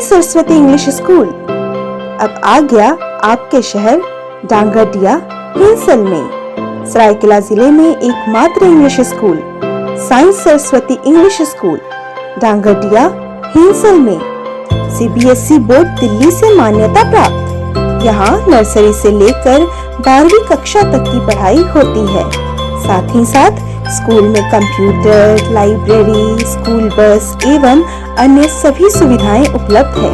Saraswati English school अब आ गया आपके शहर डांगडिया हिंसल में। सरायकेला जिले में एकमात्र English school science Saraswati English school Dangdiya Hinsal में सीबीएसई बोर्ड दिल्ली से मान्यता प्राप्त। यहाँ नर्सरी से लेकर 12वीं कक्षा तक की पढ़ाई होती है। साथ ही साथ स्कूल में कंप्यूटर, लाइब्रेरी, स्कूल बस एवं अन्य सभी सुविधाएं उपलब्ध है।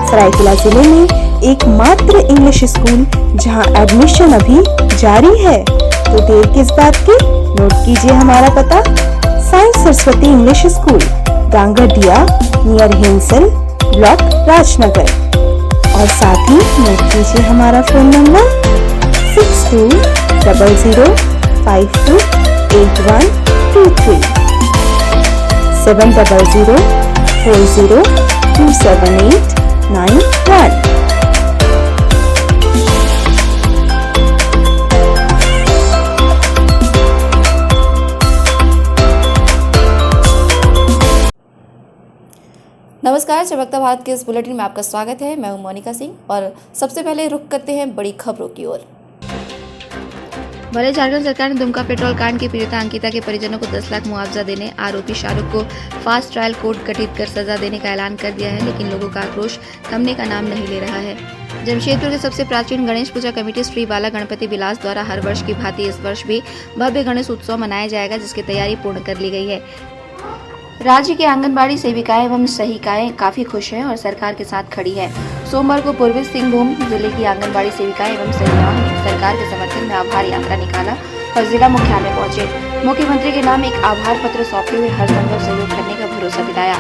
सरायकेला जिले में एकमात्र इंग्लिश स्कूल जहां एडमिशन अभी जारी है, तो देर किस बात की, नोट कीजिए हमारा पता। Science Saraswati English school Dangdiya near Hinsal block Rajnagar, और साथ ही नोट कीजिए हमारा फोन नंबर 6200528123 7004027891। नमस्कार, चमकता भारत के इस बुलेटिन में आपका स्वागत है। मैं हूं मोनिका सिंह और सबसे पहले रुख करते हैं बड़ी खबरों की ओर। भले झारखंड सरकार ने दुमका पेट्रोल कांड की पीड़िता अंकिता के परिजनों को 10 लाख मुआवजा देने, आरोपी शाहरुख को फास्ट ट्रायल कोर्ट गठित कर सजा देने का ऐलान कर दिया है, लेकिन लोगों का आक्रोश थमने का नाम नहीं ले रहा है। जमशेदपुर के सबसे प्राचीन गणेश पूजा कमेटी श्री बाला गणपति विलास द्वारा हर वर्ष की भांति इस वर्ष भी भव्य गणेश उत्सव मनाया जाएगा, जिसकी तैयारी पूर्ण कर ली गई है। राज्य के आंगनबाड़ी सेविकाएं एवं सहायिकाएं काफी खुश हैं और सरकार के साथ खड़ी है। सोमवार को पूर्वी सिंहभूम जिले की आंगनबाड़ी सेविकाएं एवं सहायिकाओं ने सरकार के समर्थन में आभार यात्रा निकाला और जिला मुख्यालय पहुंचे। मुख्यमंत्री के नाम एक आभार पत्र सौंपते हुए हर संभव सहयोग करने का भरोसा दिलाया।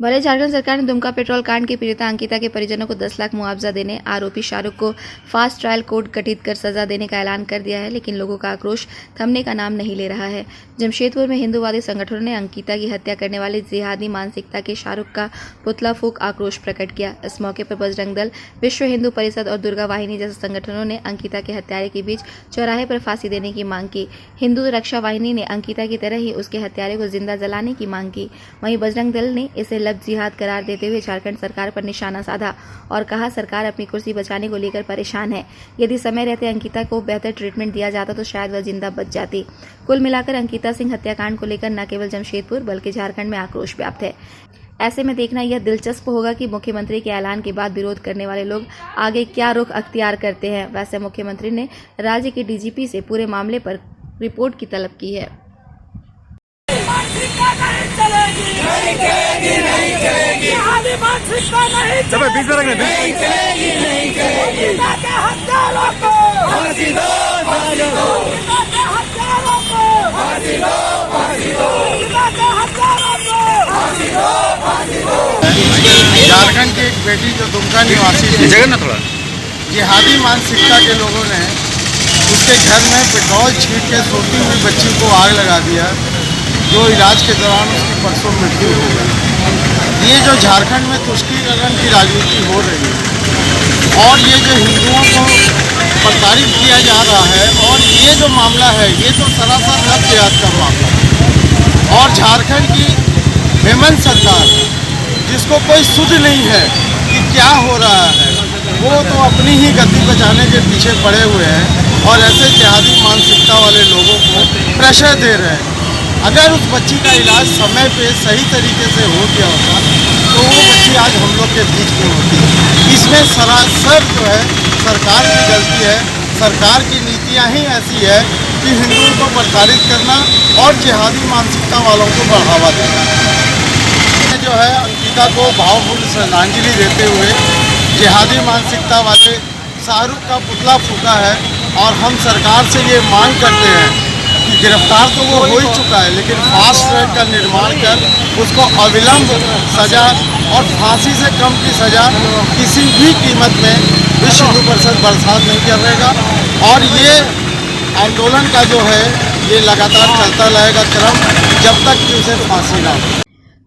भले झारखंड सरकार ने दुमका पेट्रोल कांड की पीड़िता अंकिता के परिजनों को 10 लाख मुआवजा देने, आरोपी शाहरुख को फास्ट ट्रायल कोर्ट गठित कर सजा देने का ऐलान कर दिया है, लेकिन लोगों का आक्रोश थमने का नाम नहीं ले रहा है। जमशेदपुर में हिंदूवादी संगठनों ने अंकिता की हत्या करने वाले जिहादी मानसिकता के शाहरुख का पुतला फूंक आक्रोश प्रकट किया। इस मौके पर बजरंग दल, विश्व हिंदू परिषद और दुर्गा वाहिनी जैसे संगठनों ने अंकिता के हत्यारे के बीच चौराहे पर फांसी देने की मांग की। हिंदू रक्षा वाहिनी ने अंकिता की तरह ही उसके हत्यारे को जिंदा जलाने की मांग की। वहीं बजरंग दल ने इसे जिहाद करार देते हुए झारखंड सरकार पर निशाना साधा और कहा, सरकार अपनी कुर्सी बचाने को लेकर परेशान है। यदि समय रहते अंकिता को बेहतर ट्रीटमेंट दिया जाता तो शायद वह जिंदा बच जाती। कुल मिलाकर अंकिता सिंह हत्याकांड को लेकर न केवल जमशेदपुर बल्कि झारखंड में आक्रोश व्याप्त है। ऐसे में देखना यह दिलचस्प होगा कि मुख्यमंत्री के ऐलान के बाद विरोध करने वाले लोग आगे क्या रुख अख्तियार करते हैं। वैसे मुख्यमंत्री ने राज्य के डीजीपी से पूरे मामले पर रिपोर्ट की तलब की है। झारखंड की एक बेटी जो दुमका निवासी थी, जिहादी मानसिकता के लोगों ने उसके घर में पेट्रोल छींट के सोती हुई बच्ची को आग लगा दिया, जो इलाज के दौरान उसकी परसों मृत्यु हो गई। ये जो झारखंड में तुष्टीकरण की राजनीति हो रही है और ये जो हिंदुओं को प्रताड़ित किया जा रहा है, और ये जो मामला है ये तो सरासर नफसियात का मामला है। और झारखंड की हेमंत सरकार, जिसको कोई सुध नहीं है कि क्या हो रहा है, वो तो अपनी ही गति बचाने के पीछे पड़े हुए हैं और ऐसे जिहादी मानसिकता वाले लोगों को प्रेशर दे रहे हैं। अगर उस बच्ची का इलाज समय पे सही तरीके से हो गया होता तो वो बच्ची आज हम लोग के बीच में होती। इसमें सरासर जो है सरकार की गलती है। सरकार की नीतियाँ ही ऐसी है कि हिंदुओं को प्रताड़ित करना और जिहादी मानसिकता वालों को बढ़ावा देना। जो है अंकिता को भावपूर्ण श्रद्धांजलि देते हुए जिहादी मानसिकता वाले शाहरुख का पुतला फूंका है, और हम सरकार से ये मांग करते हैं कि गिरफ्तार तो वो हो ही चुका है, लेकिन फास्ट ट्रैक का निर्माण कर उसको अविलंब सजा और फांसी से कम की सजा किसी भी कीमत में विश्व हिंदू परिषद बर्खास्त नहीं करेगा। और ये आंदोलन का जो है ये लगातार चलता रहेगा क्रम, जब तक कि उसे फांसी ना हो।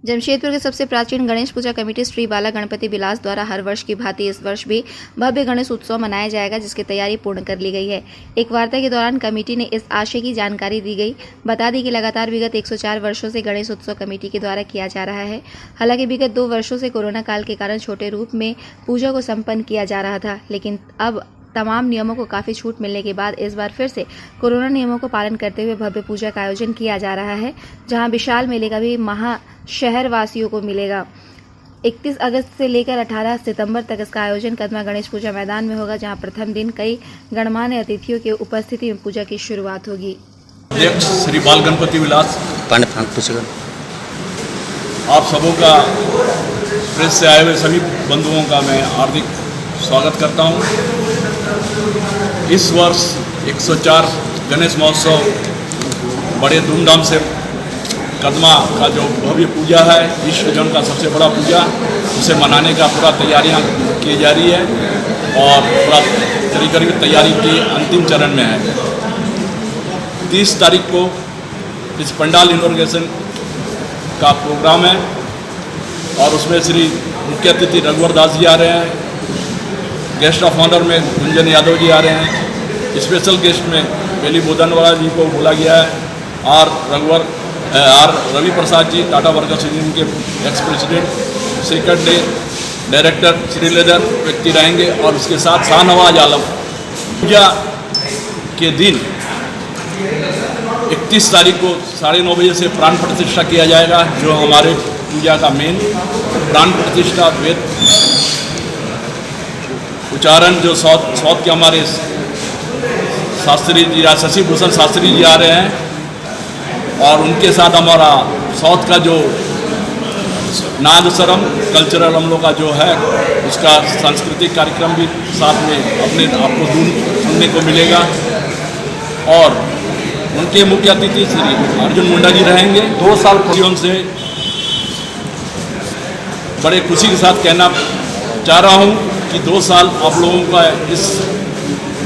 जमशेदपुर के सबसे प्राचीन गणेश पूजा कमेटी श्री बाला गणपति विलास द्वारा हर वर्ष की भांति इस वर्ष भी भव्य गणेश उत्सव मनाया जाएगा, जिसकी तैयारी पूर्ण कर ली गई है। एक वार्ता के दौरान कमेटी ने इस आशय की जानकारी दी गई। बता दी कि लगातार विगत 104 वर्षों से गणेश उत्सव कमेटी के द्वारा किया जा रहा है। हालांकि विगत 2 वर्षों से कोरोना काल के कारण छोटे रूप में पूजा को संपन्न किया जा रहा था, लेकिन अब तमाम नियमों को काफ़ी छूट मिलने के बाद इस बार फिर से कोरोना नियमों को पालन करते हुए भव्य पूजा का आयोजन किया जा रहा है, जहां विशाल मेले का भी शहर वासियों को मिलेगा। 31 अगस्त से लेकर 18 सितंबर तक इसका आयोजन कदमा गणेश पूजा मैदान में होगा, जहां प्रथम दिन कई गणमान्य अतिथियों की उपस्थिति में पूजा की शुरुआत होगी। अध्यक्ष श्री बाल गणपति विलास आप सबों का प्रेस से आए हुए सभी बंधुओं का मैं हार्दिक स्वागत करता हूं। इस वर्ष 104 गणेश महोत्सव बड़े धूमधाम से कदमा का जो भव्य पूजा है, विश्व जन का सबसे बड़ा पूजा, उसे मनाने का पूरा तैयारियां की जा रही है और पूरा तरीके की तैयारी की अंतिम चरण में है। 30 तारीख को इस पंडाल इनॉग्रेशन का प्रोग्राम है और उसमें श्री मुख्य अतिथि रघुवर दास जी आ रहे हैं, गेस्ट ऑफ ऑनर में गुंजन यादव जी आ रहे हैं, स्पेशल गेस्ट में बेली बोधनवाला जी को बोला गया है। R Ravi Prasad ji Tata workers union के एक्स प्रेसिडेंट, सेक्रेटरी डे डायरेक्टर श्रीलेदर व्यक्ति रहेंगे और उसके साथ शाहनवाज आलम। पूजा के दिन 31 तारीख को 9:30 बजे से प्राण प्रतिष्ठा किया जाएगा, जो हमारे पूजा का मेन प्राण प्रतिष्ठा वेद उच्चारण जो साउथ के हमारे शास्त्री जी शशि भूषण शास्त्री जी आ रहे हैं और उनके साथ हमारा साउथ का जो नादस्वरम कल्चरल हम लोग का जो है उसका सांस्कृतिक कार्यक्रम भी साथ में अपने आपको सुनने को मिलेगा। और उनके मुख्य अतिथि श्री अर्जुन मुंडा जी रहेंगे। 2 साल जीवन से बड़े खुशी के साथ कहना चाह रहा हूँ कि 2 साल आप लोगों का इस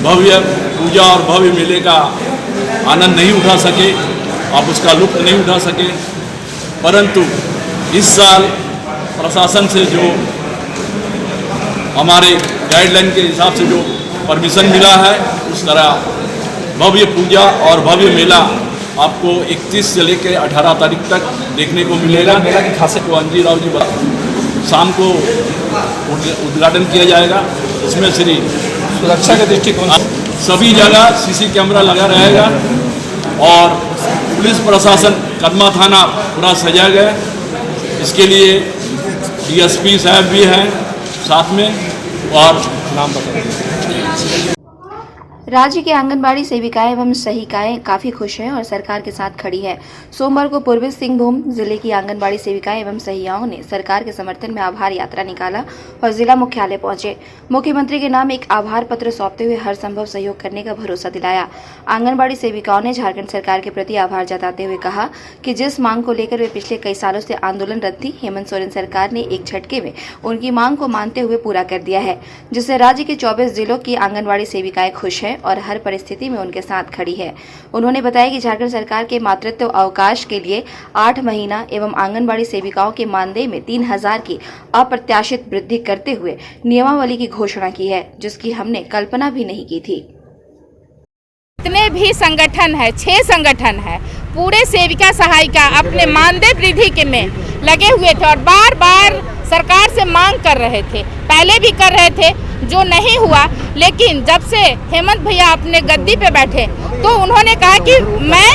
भव्य पूजा और भव्य मेले का आनंद नहीं उठा सके, आप उसका लुत्फ नहीं उठा सके, परंतु इस साल प्रशासन से जो हमारे गाइडलाइन के हिसाब से जो परमिशन मिला है, उस तरह भव्य पूजा और भव्य मेला आपको 31 से लेकर 18 तारीख तक देखने को मिलेगा। मेला की खासियत को अंजी राव जी शाम को उद्घाटन किया जाएगा। इसमें श्री सुरक्षा के दृष्टिकोण सभी जगह सीसी कैमरा लगा रहेगा और पुलिस प्रशासन कदमा थाना पूरा सजाया गया है। इसके लिए डीएसपी साहब भी हैं साथ में। और नाम बताइए। राज्य के आंगनबाड़ी सेविकाएं एवं सहायिकाएं काफी खुश हैं और सरकार के साथ खड़ी है। सोमवार को पूर्वी सिंहभूम जिले की आंगनबाड़ी सेविकाएं एवं सहियाओं ने सरकार के समर्थन में आभार यात्रा निकाला और जिला मुख्यालय पहुंचे। मुख्यमंत्री के नाम एक आभार पत्र सौंपते हुए हर संभव सहयोग करने का भरोसा दिलाया। आंगनबाड़ी सेविकाओं ने झारखंड सरकार के प्रति आभार जताते हुए कहा कि जिस मांग को लेकर वे पिछले कई सालों से आंदोलनरत थी, हेमंत सोरेन सरकार ने एक झटके में उनकी मांग को मानते हुए पूरा कर दिया है, जिससे राज्य के 24 जिलों की आंगनबाड़ी सेविकाएं खुश है और हर परिस्थिति में उनके साथ खड़ी है। उन्होंने बताया कि झारखंड सरकार के मातृत्व अवकाश के लिए 8 महीना एवं आंगनबाड़ी सेविकाओं के मानदेय में 3000 की अप्रत्याशित वृद्धि करते हुए नियमावली की घोषणा की है, जिसकी हमने कल्पना भी नहीं की थी। जितने भी संगठन है, 6 संगठन है, पूरे सेविका सहायिका अपने मानदेय वृद्धि के में लगे हुए थे और बार बार सरकार से मांग कर रहे थे। पहले भी कर रहे थे, जो नहीं हुआ, लेकिन जब से हेमंत भैया अपने गद्दी पे बैठे तो उन्होंने कहा कि मैं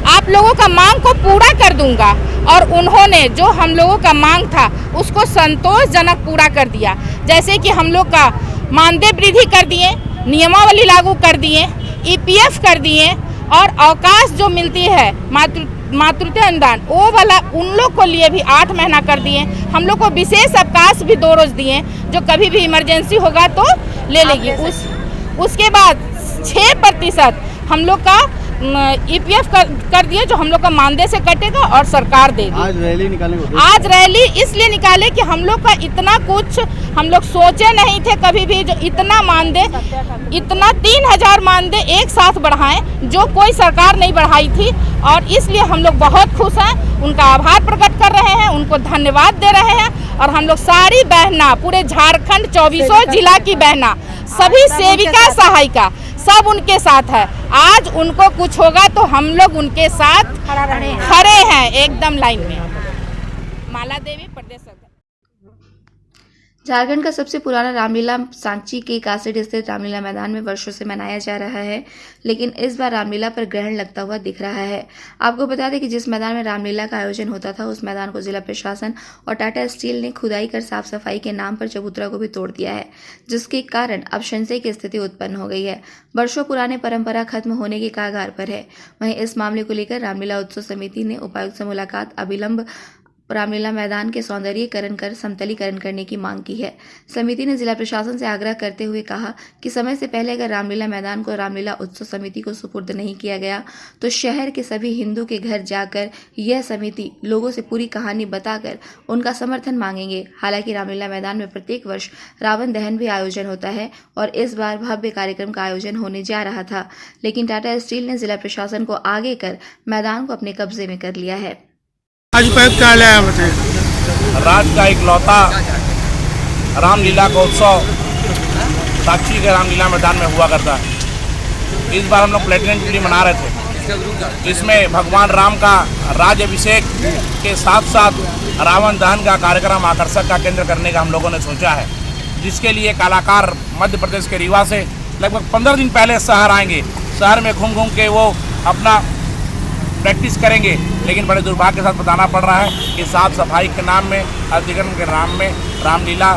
आप लोगों का मांग को पूरा कर दूंगा। और उन्होंने जो हम लोगों का मांग था उसको संतोषजनक पूरा कर दिया। जैसे कि हम लोग का मानदेय वृद्धि कर दिए, नियमावली लागू कर दिए, ईपीएफ कर दिए और अवकाश जो मिलती है मातृत्व अनुदान वो वाला उन लोग को लिए भी 8 महीना कर दिए। हम लोग को विशेष अवकाश भी 2 रोज दिए, जो कभी भी इमरजेंसी होगा तो ले लेगी। उसके बाद 6% हम लोग का ईपीएफ कर दिए जो हम लोग का मानदेय से कटेगा और सरकार देगी। आज रैली निकाले, आज रैली इसलिए निकाले कि हम लोग का इतना कुछ हम लोग सोचे नहीं थे कभी भी, जो इतना मानदेय, इतना 3000 मानदेय एक साथ बढ़ाएं जो कोई सरकार नहीं बढ़ाई थी, और इसलिए हम लोग बहुत खुश हैं, उनका आभार प्रकट कर रहे हैं, उनको धन्यवाद दे रहे हैं। और हम लोग सारी बहना, पूरे झारखंड 24 जिला की बहना, सभी सेविका सहायिका सब उनके साथ है। आज उनको कुछ होगा तो हम लोग उनके साथ खड़े हैं एकदम लाइन में। माला देवी, प्रदेश सरकार। झारखंड का सबसे पुराना रामलीला सांची के कासिड स्थित रामलीला मैदान में वर्षों से मनाया जा रहा है, लेकिन इस बार रामलीला पर ग्रहण लगता हुआ दिख रहा है। आपको बता दें कि जिस मैदान में रामलीला का आयोजन होता था, उस मैदान को जिला प्रशासन और टाटा स्टील ने खुदाई कर साफ सफाई के नाम पर चबूतरा को भी तोड़ दिया है, जिसके कारण अब संशय की स्थिति उत्पन्न हो गई है। वर्षों पुराने परंपरा खत्म होने के कगार पर है। वहीं इस मामले को लेकर रामलीला उत्सव समिति ने उपायुक्त से मुलाकात, अविलंब रामलीला मैदान के सौंदर्यीकरण कर समतलीकरण करने की मांग की है। समिति ने जिला प्रशासन से आग्रह करते हुए कहा कि समय से पहले अगर रामलीला मैदान को रामलीला उत्सव समिति को सुपुर्द नहीं किया गया तो शहर के सभी हिंदू के घर जाकर यह समिति लोगों से पूरी कहानी बताकर उनका समर्थन मांगेंगे। हालांकि रामलीला मैदान में प्रत्येक वर्ष रावण दहन भी आयोजन होता है और इस बार भव्य कार्यक्रम का आयोजन होने जा रहा था, लेकिन टाटा स्टील ने जिला प्रशासन को आगे कर मैदान को अपने कब्जे में कर लिया है। आज उपायुक्त कार्यालय आया बताइए। राज्य का इकलौता रामलीला का उत्सव साक्षी के रामलीला मैदान में हुआ करता है। इस बार हम लोग प्लेटिनम जुबली मना रहे थे। इसमें भगवान राम का राज्य अभिषेक के साथ साथ रावण दहन का कार्यक्रम आकर्षक का केंद्र करने का हम लोगों ने सोचा है, जिसके लिए कलाकार मध्य प्रदेश के रीवा से लगभग 15 दिन पहले शहर आएंगे। शहर में घूम घूम के वो अपना प्रैक्टिस करेंगे, लेकिन बड़े दुर्भाग्य के साथ बताना पड़ रहा है कि साफ सफाई के नाम में, अधिकरण के नाम में रामलीला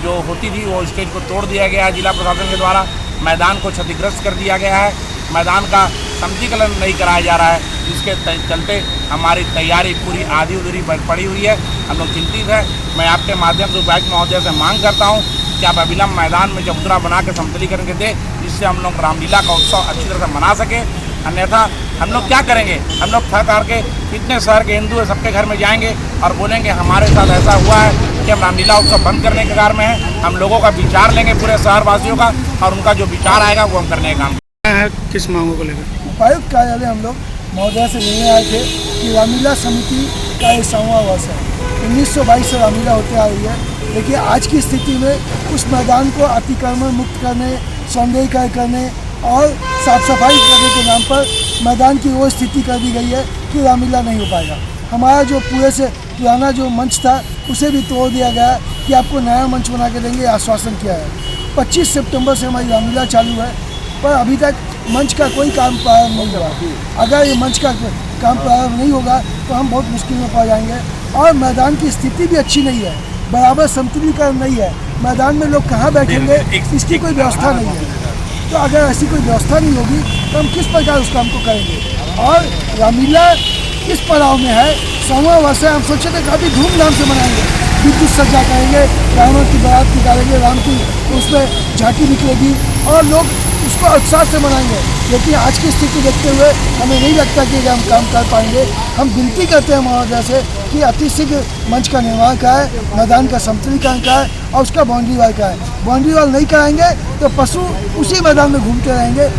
जो होती थी वो स्टेज को तोड़ दिया गया है जिला प्रशासन के द्वारा। मैदान को क्षतिग्रस्त कर दिया गया है, मैदान का समतलीकरण नहीं कराया जा रहा है, जिसके चलते हमारी तैयारी पूरी आधी अधूरी पड़ी हुई है। हम लोग चिंतित हैं। मैं आपके माध्यम से उपायुक्त महोदय से मांग करता हूँ कि आप अविलंब मैदान में चबूतरा बना के समतलीकरण के दें, जिससे हम लोग रामलीला का उत्सव अच्छी तरह से मना सकें। अन्यथा हम लोग क्या करेंगे? हम लोग थक हार के कितने शहर के हिंदू है सबके घर में जाएंगे और बोलेंगे हमारे साथ ऐसा हुआ है कि हम रामलीला उत्सव बंद करने के कगार में हैं। हम लोगों का विचार लेंगे पूरे शहर वासियों का, और उनका जो विचार आएगा वो हम करने का काम है। किस मांगों को लेकर उपायुक्त कार्यालय हम लोग महोदय से मिलने आए थे कि रामलीला समिति का ये 100वां वर्ष है। 1922 से रामलीला होते आ रही है, लेकिन आज की स्थिति में उस मैदान को अतिक्रमण मुक्त करने, सौंदर्यीकरण करने और साफ सफाई करने के नाम पर मैदान की वो स्थिति कर दी गई है कि रामलीला नहीं हो पाएगा। हमारा जो पूरे से पुराना जो मंच था उसे भी तोड़ दिया गया कि आपको नया मंच बना के देंगे, आश्वासन किया है। 25 सितंबर से हमारी रामलीला चालू है, पर अभी तक मंच का कोई काम प्रारंभ नहीं हुआ। अगर ये मंच का काम प्रारंभ नहीं होगा तो हम बहुत मुश्किल में पड़ जाएंगे। और मैदान की स्थिति भी अच्छी नहीं है, बराबर समतलीकरण नहीं है। मैदान में लोग कहाँ बैठेंगे इसकी कोई व्यवस्था नहीं है। तो अगर ऐसी कोई व्यवस्था नहीं होगी तो हम किस प्रकार उस काम को करेंगे। और रामलीला किस पड़ाव में है? 100वां वर्ष है। हम सोचे थे काफ़ी धूमधाम से मनाएंगे, विद्युत सज्जा करेंगे, रावण की बारात निकालेंगे, राम की उसमें झांकी निकलेगी और लोग उसको उत्साह से मनाएंगे। लेकिन आज की स्थिति देखते हुए हमें नहीं लगता कि हम काम कर पाएंगे। हम विनती करते हैं महोदय से कि अतिशीघ्र मंच का निर्माण कराए, मैदान का समतलीकरण कराए और उसका बाउंड्री वाल कराए। बाउंड्री वाल नहीं कराएंगे तो पशु उसी मैदान में घूमते रहेंगे।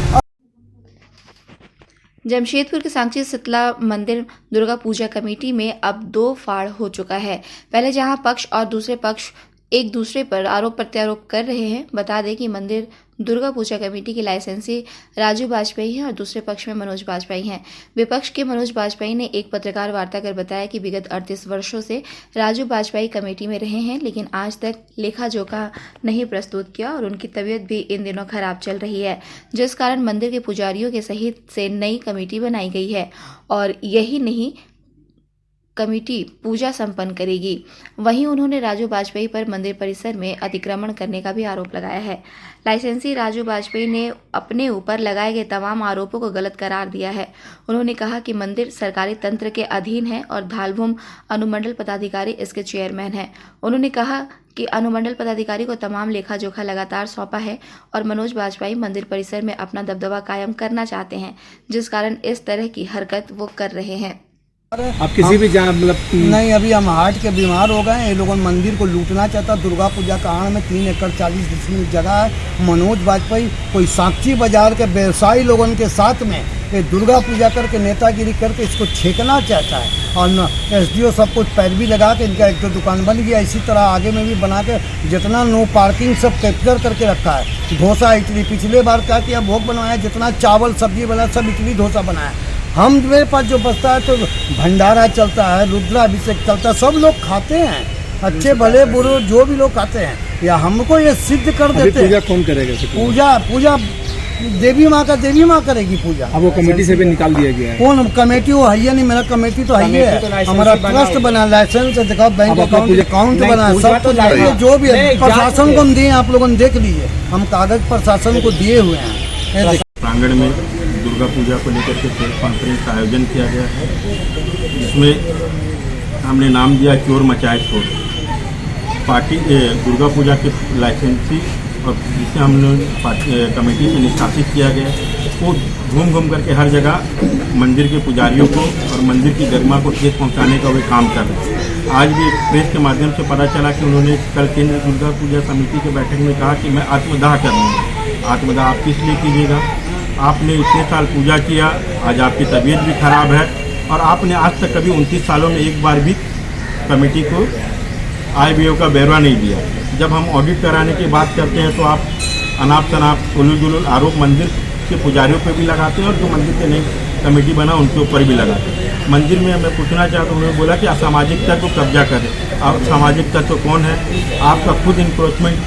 जमशेदपुर के सांची शीतला मंदिर दुर्गा पूजा कमेटी में अब 2 फाड़ हो चुका है। पहले जहां पक्ष और दूसरे पक्ष एक दूसरे पर आरोप प्रत्यारोप कर रहे हैं। बता दें कि मंदिर दुर्गा पूजा कमेटी के लाइसेंसी राजू बाजपेयी हैं और दूसरे पक्ष में मनोज बाजपेयी हैं। विपक्ष के मनोज बाजपेयी ने एक पत्रकार वार्ता कर बताया कि विगत 38 वर्षों से राजू बाजपेयी कमेटी में रहे हैं, लेकिन आज तक लेखा जोखा नहीं प्रस्तुत किया और उनकी तबीयत भी इन दिनों खराब चल रही है, जिस कारण मंदिर के पुजारियों के सहित से नई कमेटी बनाई गई है। और यही नहीं, कमेटी पूजा संपन्न करेगी। वहीं उन्होंने राजू वाजपेयी पर मंदिर परिसर में अतिक्रमण करने का भी आरोप लगाया है। लाइसेंसी राजू वाजपेयी ने अपने ऊपर लगाए गए तमाम आरोपों को गलत करार दिया है। उन्होंने कहा कि मंदिर सरकारी तंत्र के अधीन है और धालभूम अनुमंडल पदाधिकारी इसके चेयरमैन हैं। उन्होंने कहा कि अनुमंडल पदाधिकारी को तमाम लेखा जोखा लगातार सौंपा है और मनोज वाजपेयी मंदिर परिसर में अपना दबदबा कायम करना चाहते हैं, जिस कारण इस तरह की हरकत वो कर रहे हैं। आप किसी भी जहाँ मतलब नहीं, अभी हम हार्ट के बीमार हो गए हैं। ये लोगों ने मंदिर को लूटना चाहता। दुर्गा पूजा का आड़ में 3 एकड़ 40 डिसमिल जगह है। मनोज वाजपेयी कोई साक्षी बाजार के व्यवसायी लोगों के साथ में ये दुर्गा पूजा करके नेतागिरी करके इसको छेकना चाहता है और SDO सब कुछ पैरवी लगा के इनका एक तो दुकान बन गया। इसी तरह आगे में भी बना के जितना नो पार्किंग सब कैप्चर करके रखा है। डोसा इडली पिछले बार क्या किया, भोग बनवाया, जितना चावल सब्जी बना सब इडली डोसा बनाया। हम मेरे पास जो बचता है तो भंडारा चलता है, रुद्राभिषेक चलता है, सब लोग खाते हैं, अच्छे भले बुरे जो भी लोग खाते हैं। या हमको ये सिद्ध कर देते हैं। पूजा कौन करेगा? पूजा देवी माँ करेगी पूजा। अब वो कमेटी से भी निकाल दिया गया है। कौन कमेटी? वो है नहीं, मेरा कमेटी तो है। हमारा ट्रस्ट बना, लाइसेंस दिखाओ, बैंक अकाउंट बना, सब तो जो भी है प्रशासन को हम दिए, आप लोगों ने देख लीजिए, हम कागज प्रशासन को दिए हुए हैं। प्रांगण में दुर्गा पूजा को लेकर के प्रेस कॉन्फ्रेंस का आयोजन किया गया है, जिसमें हमने नाम दिया चोर मचाए शोर। पार्टी दुर्गा पूजा के लाइसेंसी और जिसे हमने कमेटी से निष्कासित किया गया, वो घूम घूम करके हर जगह मंदिर के पुजारियों को और मंदिर की गरिमा को ठेस पहुंचाने का वे काम कर रहे हैं। आज भी प्रेस के माध्यम से पता चला कि उन्होंने कल केंद्रीय दुर्गा पूजा समिति की बैठक में कहा कि मैं आत्मदाह करूँगा। आत्मदाह आप किस लिए कीजिएगा? आपने इतने साल पूजा किया, आज आपकी तबीयत भी खराब है और आपने आज तक कभी 29 सालों में एक बार भी कमेटी को आय व्यय का ब्यौरा नहीं दिया। जब हम ऑडिट कराने की बात करते हैं तो आप अनाप शनाप उलूल जुलूल आरोप मंदिर के पुजारियों पर भी लगाते हैं और जो मंदिर के नई कमेटी बना उनके ऊपर भी लगाते हैं। मंदिर में मैं पूछना चाहता हूँ, उन्होंने बोला कि असामाजिक तत्व कब्जा करें। अब सामाजिक तत्व कौन है? आपका खुद इंक्रोचमेंट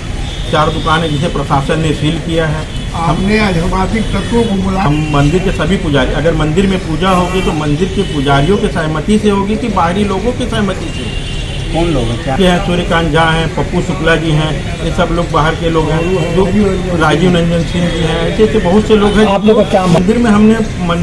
4 दुकानें जिसे प्रशासन ने सील किया है। हमने असामाजिक तत्वों को बुला, हम मंदिर के सभी पुजारी, अगर मंदिर में पूजा होगी तो मंदिर के पुजारियों के सहमति से होगी कि बाहरी लोगों की सहमति से? कौन लोग हैं? क्या है? सूर्यकांत झा हैं, पप्पू शुक्ला जी हैं, ये सब लोग बाहर के लोग हैं। जो राजीव रंजन सिंह जी हैं, ऐसे बहुत से लोग हैं। आप लोग क्या मंदिर में हमने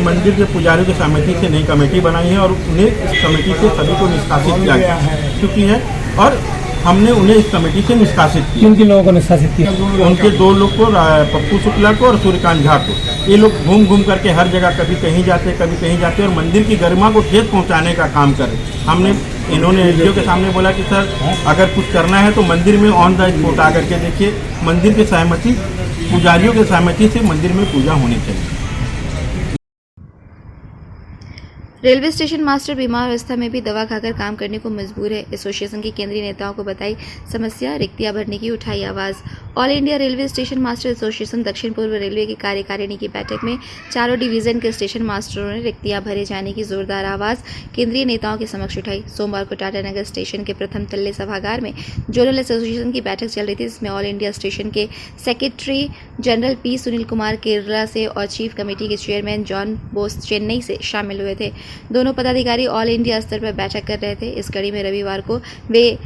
मंदिर के पुजारियों की सहमति से नई कमेटी बनाई है और उन्हें इस कमेटी से सभी को निष्कासित किया गया चुकी है और हमने उन्हें इस कमेटी से निष्कासित किया। किन लोगों को निष्कासित किया? उनके 2 लोग को, पप्पू शुक्ला को और सूर्यकांत झा को। ये लोग घूम घूम करके हर जगह कभी कहीं जाते कभी कहीं जाते और मंदिर की गरिमा को ठेस पहुंचाने का काम करें। हमने इन्होंने SDO के सामने बोला कि सर अगर कुछ करना है तो मंदिर में ऑन द स्पॉट आकर के देखिए, मंदिर की सहमति, पुजारियों की सहमति से मंदिर में पूजा होनी चाहिए। रेलवे स्टेशन मास्टर बीमार अवस्था में भी दवा खाकर काम करने को मजबूर है। एसोसिएशन के केंद्रीय नेताओं को बताई समस्या, रिक्तियां भरने की उठाई आवाज। All India railway station master association दक्षिण पूर्व रेलवे की कार्यकारिणी की बैठक में चारों डिवीजन के स्टेशन मास्टरों ने रिक्तियां भरे जाने की जोरदार आवाज केंद्रीय नेताओं के समक्ष उठाई। सोमवार को टाटानगर स्टेशन के प्रथम तल्ले सभागार में जोनल एसोसिएशन की बैठक चल रही थी, जिसमें ऑल इंडिया स्टेशन के secretary general P Sunil Kumar Kerala से और चीफ कमेटी के चेयरमैन जॉन बोस चेन्नई से शामिल हुए थे। दोनों पदाधिकारी ऑल इंडिया स्तर पर बैठक कर रहे थे। इस कड़ी में रविवार को वे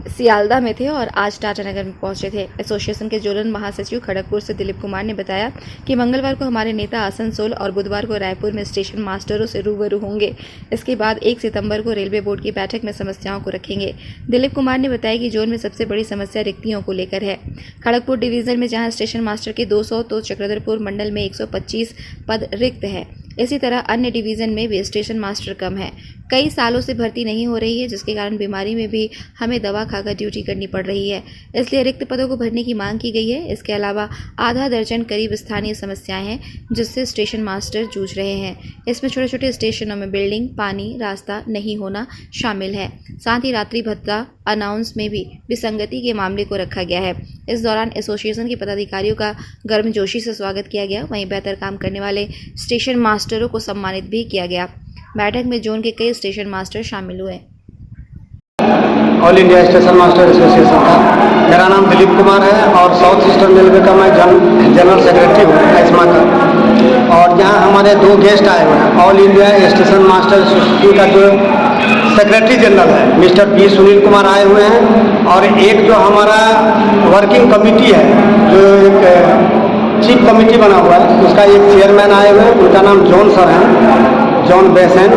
सियालदा में थे और आज टाटानगर में पहुंचे थे। एसोसिएशन के जोनल महासचिव खड़गपुर से दिलीप कुमार ने बताया कि मंगलवार को हमारे नेता आसनसोल और बुधवार को रायपुर में स्टेशन मास्टरों से रूबरू होंगे। इसके बाद 1 सितंबर को रेलवे बोर्ड की बैठक में समस्याओं को रखेंगे। दिलीप कुमार ने बताया कि जोन में सबसे बड़ी समस्या रिक्तियों को लेकर है। खड़गपुर डिवीजन में जहां स्टेशन मास्टर के 200 तो चक्रधरपुर मंडल में 125 पद रिक्त है। इसी तरह अन्य डिवीज़न में भी स्टेशन मास्टर कम है। कई सालों से भर्ती नहीं हो रही है, जिसके कारण बीमारी में भी हमें दवा खाकर ड्यूटी करनी पड़ रही है। इसलिए रिक्त पदों को भरने की मांग की गई है। इसके अलावा आधा दर्जन करीब स्थानीय समस्याएं हैं जिससे स्टेशन मास्टर जूझ रहे हैं। इसमें छोटे छोटे स्टेशनों में बिल्डिंग, पानी, रास्ता नहीं होना शामिल है। साथ ही रात्रि भत्ता अनाउंस में भी विसंगति के मामले को रखा गया है। इस दौरान एसोसिएशन के पदाधिकारियों का गर्मजोशी से स्वागत किया गया। वहीं बेहतर काम करने वाले स्टेशन मास्टरों को सम्मानित भी किया गया। बैठक में जोन के कई स्टेशन मास्टर शामिल हुए। All India station master association का मेरा नाम दिलीप कुमार है और साउथ ईस्टर्न रेलवे का मैं जनरल सेक्रेटरी हूँ एस्मा का। और यहाँ हमारे 2 गेस्ट आए हुए हैं। All India station master association का जो सेक्रेटरी जनरल है मिस्टर पी सुनील कुमार आए हुए हैं, और एक जो हमारा वर्किंग कमेटी है, जो एक चीफ कमेटी बना हुआ है, उसका एक चेयरमैन आए हुए हैं, उनका नाम जॉन सर है, जॉन बेसेन।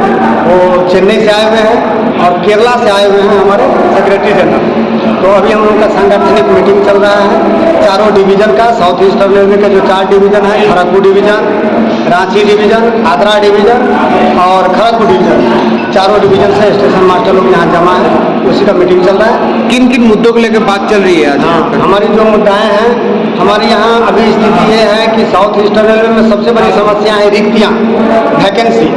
वो चेन्नई से आए हुए हैं और केरला से आए हुए हैं हमारे सेक्रेटरी जनरल। तो अभी हम लोग का सांगठनिक मीटिंग चल रहा है चारों डिवीज़न का। साउथ ईस्टर्न रेलवे के जो 4 डिवीज़न है, Kharagpur division, Ranchi division, Agra division और खड़गपुर डिवीज़न, चारों डिवीज़न से स्टेशन मास्टर लोग यहाँ जमा है, उसी का मीटिंग चल रहा है। किन किन मुद्दों को लेकर बात चल रही है आज? हाँ, हमारी जो मुद्दाएं हैं, हमारे यहाँ अभी स्थिति ये है कि साउथ ईस्टर्न रेलवे में सबसे बड़ी समस्या है रिक्तियाँ, वैकेंसी।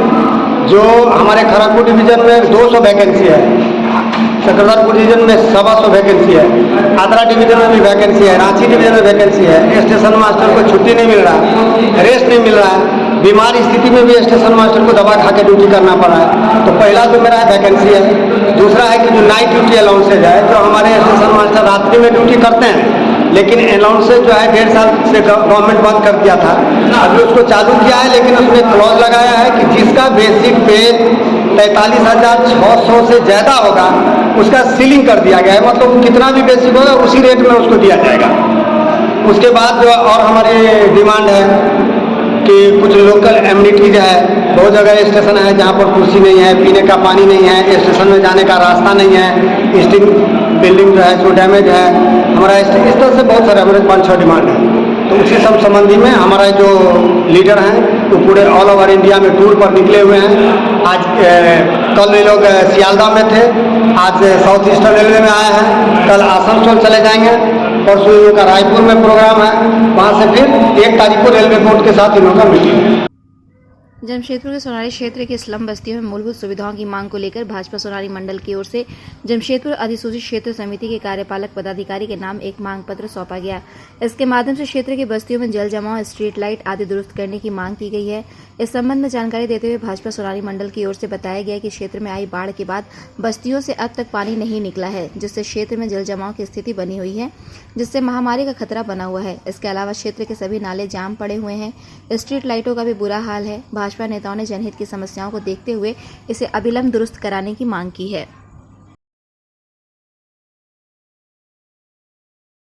जो हमारे खड़गपुर डिवीज़न में 200 वैकेंसी है, सकरदारपुर डिवीज़न में 125 वैकेंसी है, आगरा डिवीज़न में भी वैकेंसी है, रांची डिवीज़न में वैकेंसी है। स्टेशन मास्टर को छुट्टी नहीं मिल रहा है, रेस्ट नहीं मिल रहा है, बीमार स्थिति में भी स्टेशन मास्टर को दवा खा के ड्यूटी करना पड़ रहा है। तो पहला तो मेरा वैकेंसी है। दूसरा है कि जो नाइट ड्यूटी अलाउंसेज है, जो हमारे स्टेशन मास्टर रात्रि में ड्यूटी करते हैं, लेकिन अलाउंसेज जो है 1.5 साल से गवर्नमेंट बंद कर दिया था, अभी उसको चालू किया है, लेकिन उसमें क्लॉज लगाया है कि जिसका बेसिक पे 43,600 से ज़्यादा होगा उसका सीलिंग कर दिया गया है, मतलब कितना भी बेसिक होगा उसी रेट में उसको दिया जाएगा। उसके बाद जो और हमारी डिमांड है कि कुछ लोकल एमिनिटीज है, बहुत जगह स्टेशन है जहाँ पर कुर्सी नहीं है, पीने का पानी नहीं है, स्टेशन में जाने का रास्ता नहीं है, स्टील बिल्डिंग जो है सो डैमेज है हमारा। इस तरह से बहुत सारे हमारे 5-6 डिमांड है। तो उसी सब संबंधी में हमारा जो लीडर हैं वो पूरे ऑल ओवर इंडिया में टूर पर निकले हुए हैं। आज कल ये लोग सियालदा में थे, आज साउथ ईस्टर्न रेलवे में आए हैं, कल आसनसोल चले जाएंगे, परसों इन लोग का रायपुर में प्रोग्राम है, वहाँ से फिर 1 तारीख को रेलवे बोर्ड के साथ इन लोगों का मीटिंग है। जमशेदपुर के सोनारी क्षेत्र के स्लम बस्तियों में मूलभूत सुविधाओं की मांग को लेकर भाजपा सोनारी मंडल की ओर से जमशेदपुर अधिसूचित क्षेत्र समिति के कार्यपालक पदाधिकारी के नाम एक मांग पत्र सौंपा गया। इसके माध्यम से क्षेत्र की बस्तियों में जल जमाव, स्ट्रीट लाइट आदि दुरुस्त करने की मांग की गई है। इस संबंध में जानकारी देते हुए भाजपा सोनारी मंडल की ओर से बताया गया कि क्षेत्र में आई बाढ़ के बाद बस्तियों से अब तक पानी नहीं निकला है, जिससे क्षेत्र में जल जमाव की स्थिति बनी हुई है, जिससे महामारी का खतरा बना हुआ है। इसके अलावा क्षेत्र के सभी नाले जाम पड़े हुए हैं, स्ट्रीट लाइटों का भी बुरा हाल है। भाजपा नेताओं ने जनहित की समस्याओं को देखते हुए इसे अविलंब दुरुस्त कराने की मांग की है।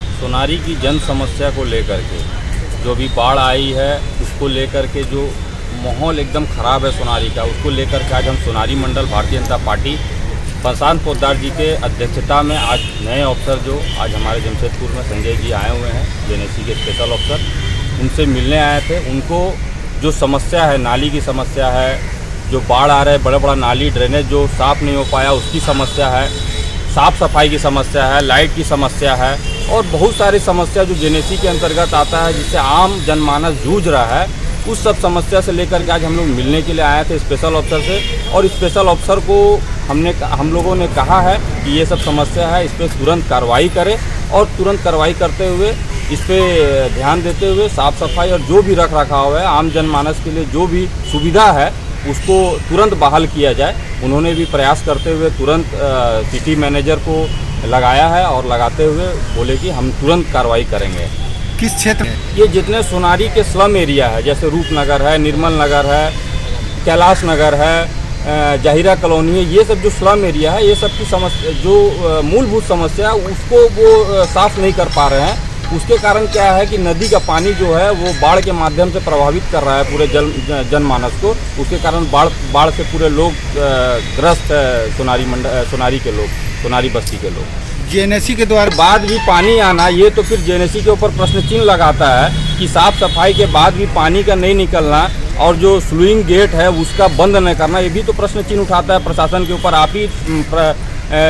सोनारी की जन समस्या को लेकर के जो भी बाढ़ आई है उसको लेकर के जो माहौल एकदम ख़राब है सोनारी का, उसको लेकर के आज हम सोनारी मंडल भारतीय जनता पार्टी प्रशांत पोद्दार जी के अध्यक्षता में आज नए अफसर जो आज हमारे जमशेदपुर में संजय जी आए हुए हैं, जेएनएससी के स्पेशल अफसर, उनसे मिलने आए थे। उनको जो समस्या है, नाली की समस्या है, जो बाढ़ आ रहा है, बड़ा बड़ा नाली ड्रेनेज जो साफ़ नहीं हो पाया उसकी समस्या है, साफ़ सफाई की समस्या है, लाइट की समस्या है और बहुत सारी समस्या जो जेएनएससी के अंतर्गत आता है, जिससे आम जनमानस जूझ रहा है, उस सब समस्या से लेकर के आज हम लोग मिलने के लिए आए थे स्पेशल अफसर से। और स्पेशल अफसर को हम लोगों ने कहा है कि ये सब समस्या है, इस पर तुरंत कार्रवाई करें और तुरंत कार्रवाई करते हुए इस पर ध्यान देते हुए साफ़ सफाई और जो भी रख रखाव है आम जनमानस के लिए जो भी सुविधा है उसको तुरंत बहाल किया जाए। उन्होंने भी प्रयास करते हुए तुरंत सिटी मैनेजर को लगाया है और लगाते हुए बोले कि हम तुरंत कार्रवाई करेंगे। किस क्षेत्र में? ये जितने सोनारी के स्लम एरिया है, जैसे रूपनगर है, निर्मल नगर है, कैलाश नगर है, जहीरा कॉलोनी है, ये सब जो स्लम एरिया है, ये सब की समस्या जो मूलभूत समस्या है उसको वो साफ़ नहीं कर पा रहे हैं। उसके कारण क्या है कि नदी का पानी जो है वो बाढ़ के माध्यम से प्रभावित कर रहा है पूरे जनमानस को। उसके कारण बाढ़ से पूरे लोग ग्रस्त है, सोनारी के लोग, सोनारी बस्ती के लोग। जेएनएससी के द्वारा बाद भी पानी आना, ये तो फिर जेएनएससी के ऊपर प्रश्न चिन्ह लगाता है कि साफ़ सफाई के बाद भी पानी का नहीं निकलना और जो स्लूइंग गेट है उसका बंद न करना, ये भी तो प्रश्न चिन्ह उठाता है प्रशासन के ऊपर। आप ही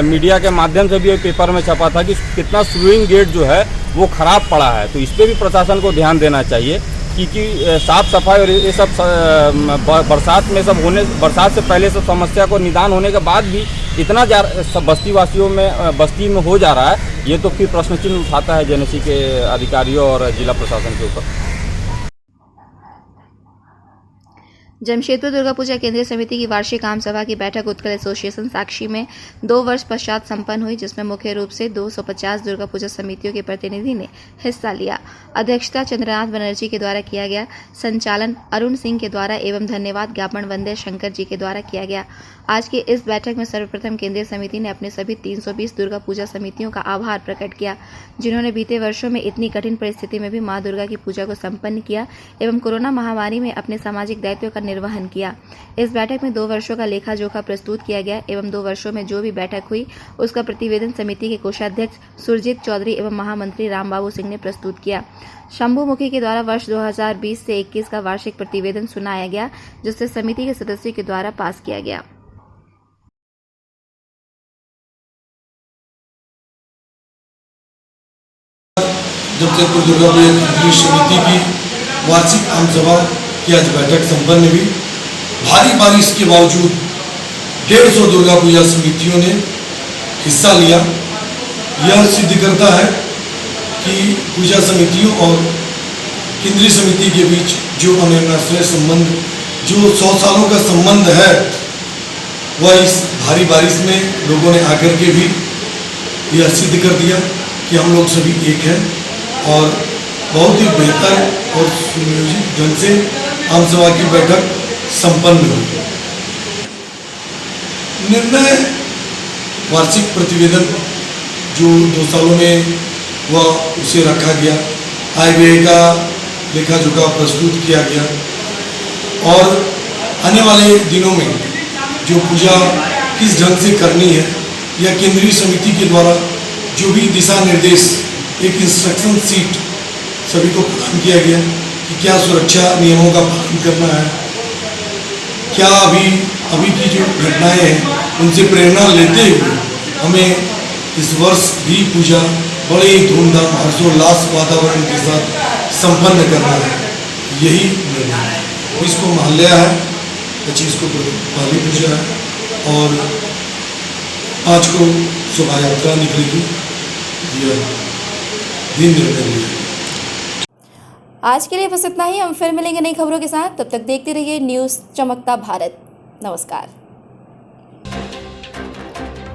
मीडिया के माध्यम से भी पेपर में छपा था कि कितना स्लूइंग गेट जो है वो ख़राब पड़ा है, तो इस पर भी प्रशासन को ध्यान देना चाहिए क्योंकि साफ़ सफाई और ये सब बरसात से पहले सब समस्या को निदान होने के बाद भी इतना सब बस्ती में हो जा रहा है, ये तो फिर प्रश्न चिन्ह उठाता है जेएनएससी के अधिकारियों और जिला प्रशासन के ऊपर। जमशेदपुर दुर्गा पूजा केंद्रीय समिति की वार्षिक आम सभा की बैठक उत्कल एसोसिएशन साक्षी में 2 वर्ष पश्चात संपन्न हुई, जिसमें मुख्य रूप से 250 दुर्गा पूजा समितियों के प्रतिनिधि ने हिस्सा लिया। अध्यक्षता चंद्रनाथ बनर्जी के द्वारा किया गया, संचालन अरुण सिंह के द्वारा एवं धन्यवाद ज्ञापन वंदे शंकर जी के द्वारा किया गया। आज की इस बैठक में सर्वप्रथम केंद्रीय समिति ने अपने सभी 320 दुर्गा पूजा समितियों का आभार प्रकट किया, जिन्होंने बीते वर्षों में इतनी कठिन परिस्थिति में भी मां दुर्गा की पूजा को संपन्न किया एवं कोरोना महामारी में अपने सामाजिक दायित्व का निर्वहन किया। इस बैठक में 2 वर्षों का लेखा जोखा प्रस्तुत किया गया एवं 2 वर्षों में जो भी बैठक हुई उसका प्रतिवेदन समिति के कोषाध्यक्ष सुरजीत चौधरी एवं महामंत्री रामबाबू सिंह ने प्रस्तुत किया। शंभू मुखी के द्वारा वर्ष 2020 से 21 का वार्षिक प्रतिवेदन सुनाया गया, जिसे समिति के सदस्यों के द्वारा पास किया गया। जमशेदपुर दुर्गा पूजा केंद्रीय समिति की वार्षिक आम सभा की आज बैठक संपन्न हुई। भारी बारिश के बावजूद 150 दुर्गा पूजा समितियों ने हिस्सा लिया। यह सिद्ध करता है कि पूजा समितियों और केंद्रीय समिति के बीच जो अनन्य संबंध, जो 100 सालों का संबंध है, वह इस भारी बारिश में लोगों ने आकर के भी यह सिद्ध कर दिया कि हम लोग सभी एक हैं और बहुत ही बेहतर और सुनियोजित ढंग से आम सभा की बैठक संपन्न हुई। निर्णय वार्षिक प्रतिवेदन जो 2 सालों में वह उसे रखा गया, आय व्यय का लेखा जोखा प्रस्तुत किया गया और आने वाले दिनों में जो पूजा किस ढंग से करनी है या केंद्रीय समिति के द्वारा जो भी दिशा निर्देश, एक इंस्ट्रक्शन सीट सभी को प्रदान किया गया कि क्या सुरक्षा नियमों का पालन करना है, क्या अभी की जो घटनाएं हैं उनसे प्रेरणा लेते हुए हमें इस वर्ष भी पूजा बड़े ही धूमधाम हर्षोल्लास वातावरण के साथ संपन्न करना है। यही निर्णय है। 20 को महालया है, 25 को बाली पूजा है और 5 को शोभा यात्रा निकलेगी। यह दिन निर्णय लिया। आज के लिए बस इतना ही। हम फिर मिलेंगे नई खबरों के साथ। तब तक देखते रहिए न्यूज़ चमकता भारत। नमस्कार।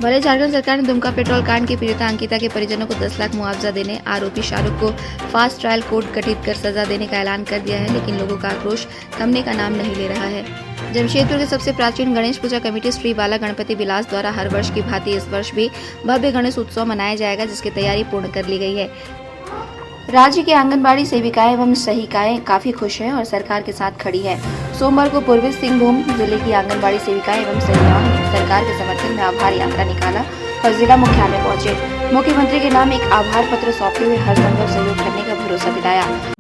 भले झारखंड सरकार ने दुमका पेट्रोल कांड की पीड़िता अंकिता के परिजनों को 10 लाख मुआवजा देने, आरोपी शाहरुख को फास्ट ट्रायल कोर्ट गठित कर सजा देने का ऐलान कर दिया है, लेकिन लोगों का आक्रोश थमने का नाम नहीं ले रहा है। जमशेदपुर के सबसे प्राचीन गणेश पूजा कमेटी श्री बाला गणपति विलास द्वारा हर वर्ष की भांति इस वर्ष भी भव्य गणेश उत्सव मनाया जाएगा, जिसकी तैयारी पूर्ण कर ली गई है। राज्य की आंगनबाड़ी सेविकाएं एवं सहायिकाएं काफी खुश हैं और सरकार के साथ खड़ी है। सोमवार को पूर्वी सिंहभूम जिले की आंगनबाड़ी सेविकाएं एवं सहायिकाओं ने सरकार के समर्थन में आभार यात्रा निकाला और जिला मुख्यालय पहुंचे। मुख्यमंत्री के नाम एक आभार पत्र सौंपते हुए हर संभव सहयोग करने का भरोसा दिलाया।